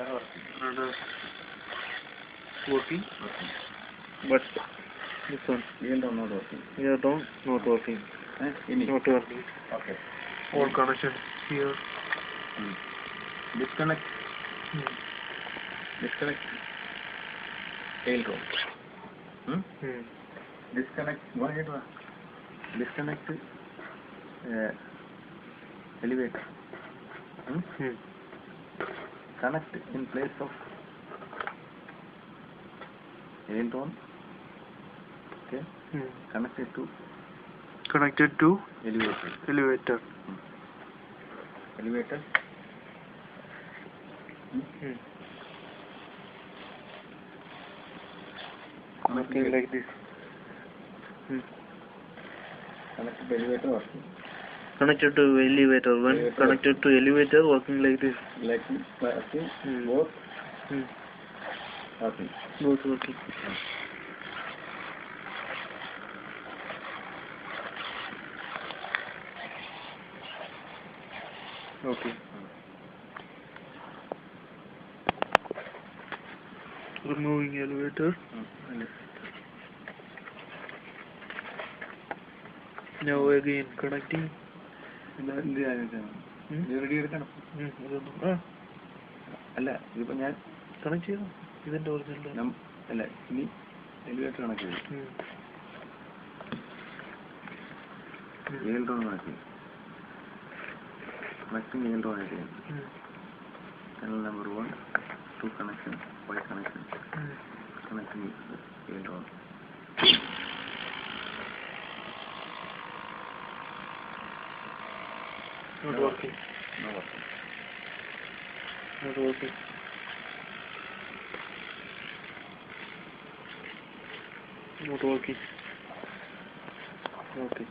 Radar working. But this one. Eardrum not working. Eardrum not working. Not working. Okay. All connections here. Disconnect. Disconnect. Eardrum. Disconnect. Go ahead. Disconnect. Elevator. Connect in place of eardrum. Okay. Connected to elevator. Elevator. Elevator. Okay, like this. Connected to elevator working. Connected to elevator. When Elevator. Connected to elevator working like this. Like this. Working. Both. Working. Both working. Okay. Removing elevator. Now again connecting. Ready എടുക്കണം അല്ല ഇതിപ്പോ ഞാൻ connect ചെയ്തു ഇതിന്റെ original അല്ല ഇനി elevator connect ചെയ്തു eardrum connect ചെയ്യും connecting eardrum കണക്ട് ചെയ്യും channel number 1 2 connection Y connection connecting eardrum not working. no working Not working. Not working. Okay.